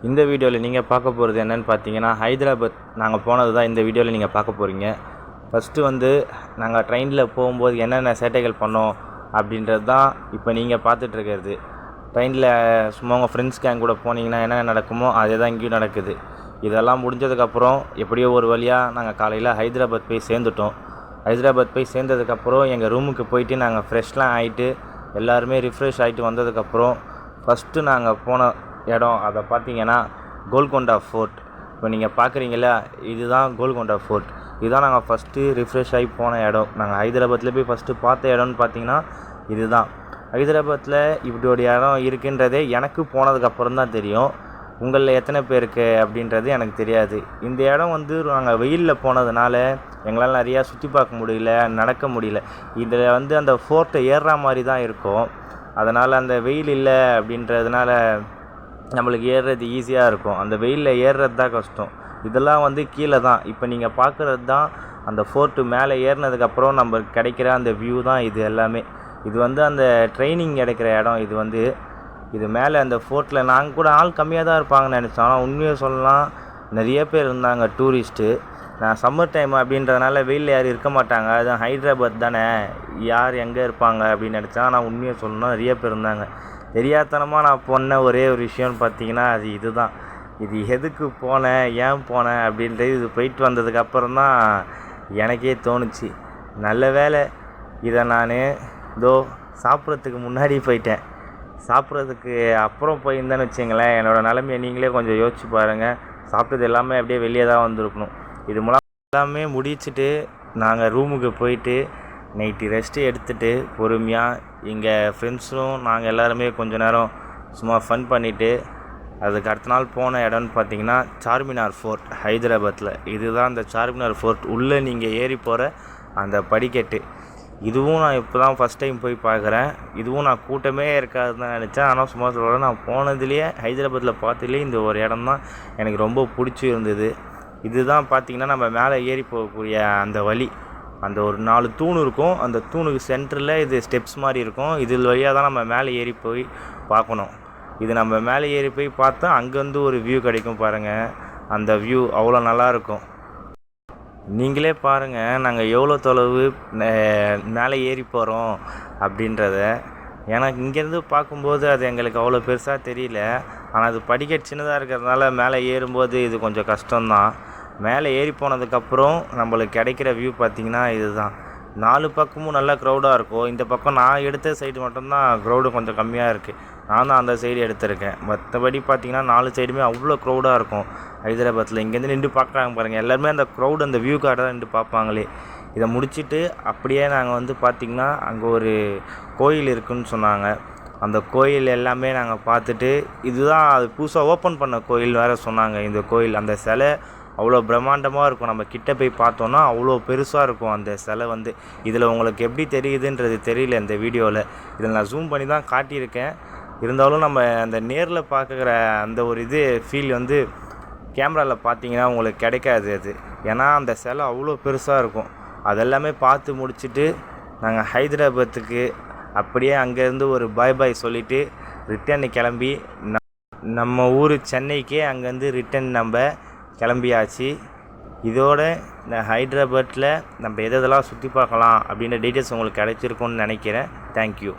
இந்த வீடியோவில் நீங்கள் பார்க்க போகிறது என்னென்னு பார்த்தீங்கன்னா, ஹைதராபாத் நாங்கள் போனது தான் இந்த வீடியோவில் நீங்கள் பார்க்க போகிறீங்க. ஃபஸ்ட்டு வந்து நாங்கள் ட்ரெயினில் போகும்போது என்னென்ன சேட்டைகள் பண்ணோம் அப்படின்றது தான் இப்போ நீங்கள் பார்த்துட்ருக்கிறது. ட்ரெயினில் சும்மா உங்கள் ஃப்ரெண்ட்ஸ் கேங் கூட போனீங்கன்னா என்னென்ன நடக்குமோ அதே தான் இங்கேயும் நடக்குது. இதெல்லாம் முடிஞ்சதுக்கப்புறம் எப்படியோ ஒரு வழியாக நாங்கள் காலையில் ஹைதராபாத் போய் சேர்ந்துட்டோம். ஹைதராபாத் போய் சேர்ந்ததுக்கப்புறம் எங்கள் ரூமுக்கு போயிட்டு நாங்கள் ஃப்ரெஷ்லாம் ஆகிட்டு எல்லாருமே ரிஃப்ரெஷ் ஆகிட்டு வந்ததுக்கப்புறம் ஃபஸ்ட்டு நாங்கள் போன இடம் அதை பார்த்தீங்கன்னா கோல்கொண்டா ஃபோர்ட். இப்போ நீங்கள் பார்க்குறீங்களா, இதுதான் கோல்கொண்டா ஃபோர்ட். இதுதான் நாங்கள் ஃபஸ்ட்டு ரிஃப்ரெஷ் ஆகி போன இடம். நாங்கள் ஹைதராபாத்தில் போய் ஃபஸ்ட்டு பார்த்த இடம்னு பார்த்தீங்கன்னா இதுதான். ஹைதராபாத்தில் இப்படி ஒரு இடம் இருக்குன்றதே எனக்கு போனதுக்கப்புறம் தான் தெரியும். உங்களில் எத்தனை பேருக்கு அப்படின்றது எனக்கு தெரியாது. இந்த இடம் வந்து நாங்கள் வெயிலில் போனதுனால எங்களால் நிறையா சுற்றி பார்க்க முடியல, நடக்க முடியல. இதில் வந்து அந்த ஃபோர்ட்டை ஏறுற மாதிரி தான் இருக்கும். அதனால் அந்த வெயில் இல்லை அப்படின்றதுனால நம்மளுக்கு ஏறுறது ஈஸியாக இருக்கும். அந்த வெயிலில் ஏறுறது தான் கஷ்டம். இதெல்லாம் வந்து கீழே தான். இப்போ நீங்கள் பார்க்குறது தான் அந்த ஃபோர்ட்டு. மேலே ஏறினதுக்கப்புறம் நம்மளுக்கு கிடைக்கிற அந்த வியூ தான் இது எல்லாமே. இது வந்து அந்த ட்ரைனிங் கிடைக்கிற இடம். இது மேலே அந்த ஃபோர்ட்டில் நாங்கள் கூட ஆள் கம்மியாக தான் இருப்பாங்கன்னு நினச்சோம். ஆனால் உண்மையாக சொல்லலாம் நிறைய பேர் இருந்தாங்க டூரிஸ்ட்டு. நான் சம்மர் டைம் அப்படின்றதுனால வெயிலில் யாரும் இருக்க மாட்டாங்க. அதுதான் ஹைதராபாத் தானே, யார் எங்கே இருப்பாங்க அப்படின்னு நினச்சேன். ஆனால் உண்மையாக சொல்லணும் நிறைய பேர் இருந்தாங்க. தெரியாதனமாக நான் போன ஒரே ஒரு விஷயம்னு பார்த்தீங்கன்னா இது தான். இது எதுக்கு போனேன், ஏன் போனேன் அப்படின்றது இது போயிட்டு வந்ததுக்கப்புறம் தான் எனக்கே தோணுச்சு. நல்ல வேலை இதை நான் சாப்பிட்றதுக்கு முன்னாடி போயிட்டேன். சாப்பிட்றதுக்கு அப்புறம் போயிருந்தேன்னு வச்சுங்களேன், என்னோடய நிலைமையை நீங்களே கொஞ்சம் யோசிச்சு பாருங்கள். சாப்பிட்டது எல்லாமே அப்படியே வெளியே தான் வந்திருக்கணும். இது மூலம் எல்லாமே முடிச்சுட்டு நாங்கள் ரூமுக்கு போயிட்டு நைட்டு ரெஸ்ட்டு எடுத்துகிட்டு பொறுமையாக எங்கள் ஃப்ரெண்ட்ஸும் நாங்கள் எல்லாருமே கொஞ்சம் நேரம் சும்மா ஃபன் பண்ணிவிட்டு அதுக்கு அடுத்த நாள் போன இடம்னு பார்த்தீங்கன்னா சார்மினார் ஃபோர்ட் ஹைதராபாத்தில். இதுதான் அந்த சார்மினார் ஃபோர்ட். உள்ளே நீங்கள் ஏறி போகிற அந்த படிக்கட்டு. இதுவும் நான் இப்போ தான் ஃபஸ்ட் டைம் போய் பார்க்குறேன். இதுவும் நான் கூட்டமே இருக்காதுன்னு தான் நினச்சேன். ஆனால் சும்மா சொல்கிறேன், நான் போனதுலேயே ஹைதராபாத்தில் பார்த்ததுலேயே இந்த ஒரு இடம் தான் எனக்கு ரொம்ப பிடிச்சி இருந்தது. இதுதான் பார்த்திங்கன்னா நம்ம மேலே ஏறி போகக்கூடிய அந்த வழி. அந்த ஒரு 4 தூண் இருக்கும். அந்த தூணுக்கு சென்டரில் இது ஸ்டெப்ஸ் மாதிரி இருக்கும். இதில் வழியாக தான் நம்ம மேலே ஏறி போய் பார்க்கணும். இது நம்ம மேலே ஏறி போய் பார்த்தா அங்கேருந்து ஒரு வியூ கிடைக்கும் பாருங்கள். அந்த வியூ அவ்வளோ நல்லாயிருக்கும். நீங்களே பாருங்கள் நாங்கள் எவ்வளோ தொலைவு மேலே ஏறி போகிறோம் அப்படின்றத. எனக்கு இங்கேருந்து பார்க்கும்போது அது எங்களுக்கு அவ்வளோ பெருசாக தெரியல. ஆனால் அது படிக்கட்டு சின்னதாக இருக்கிறதுனால மேலே ஏறும்போது இது கொஞ்சம் கஷ்டம்தான். மேலே ஏறி போனதுக்கப்புறம் நம்மளுக்கு கிடைக்கிற வியூ பார்த்திங்கன்னா இதுதான். 4 பக்கமும் நல்லா க்ரௌடாக இருக்கும். இந்த பக்கம் நான் எடுத்த சைடு மட்டும்தான் க்ரௌடு கொஞ்சம் கம்மியாக இருக்குது. நான் தான் அந்த சைடு எடுத்திருக்கேன். மற்றபடி பார்த்திங்கன்னா 4 சைடுமே அவ்வளோ க்ரௌடாக இருக்கும் ஹைதராபாத்தில். இங்கேருந்து நின்று பார்க்குறாங்க பாருங்கள். எல்லாருமே அந்த க்ரௌடு அந்த வியூ கார்டை தான் நின்று பார்ப்பாங்களே. இதை முடிச்சுட்டு அப்படியே நாங்கள் வந்து பார்த்திங்கன்னா அங்கே ஒரு கோயில் இருக்குதுன்னு சொன்னாங்க. அந்த கோயில் எல்லாமே நாங்கள் பார்த்துட்டு இதுதான் அது புதுசாக ஓப்பன் பண்ண கோயில் வேறு சொன்னாங்க. இந்த கோயில் அந்த சிலை அவ்வளோ பிரம்மாண்டமாக இருக்கும். நம்ம கிட்டே போய் பார்த்தோன்னா அவ்வளோ பெருசாக இருக்கும் அந்த சிலை வந்து. இதில் உங்களுக்கு எப்படி தெரியுதுன்றது தெரியல இந்த வீடியோவில். இதில் நான் ஜூம் பண்ணி தான் காட்டியிருக்கேன். இருந்தாலும் நம்ம அந்த நேரில் பார்க்குற அந்த ஒரு ஃபீல் வந்து கேமராவில் பார்த்தீங்கன்னா உங்களுக்கு கிடைக்காது அது. ஏன்னா அந்த சிலை அவ்வளோ பெருசாக இருக்கும். அதெல்லாமே பார்த்து முடிச்சுட்டு நாங்கள் ஹைதராபாத்துக்கு அப்படியே அங்கேருந்து ஒரு பாய் சொல்லிவிட்டு ரிட்டர்னு கிளம்பி நம்ம ஊர் சென்னைக்கே அங்கேருந்து ரிட்டன் நம்ம கிளம்பியாச்சு. இதோட இந்த ஹைதராபாத்தில் நம்ம எதெல்லாம் சுற்றி பார்க்கலாம் அப்படின்ற டீட்டெயில்ஸ் உங்களுக்கு கிடைச்சிருக்கும்னு நினைக்கிறேன். தேங்க்யூ.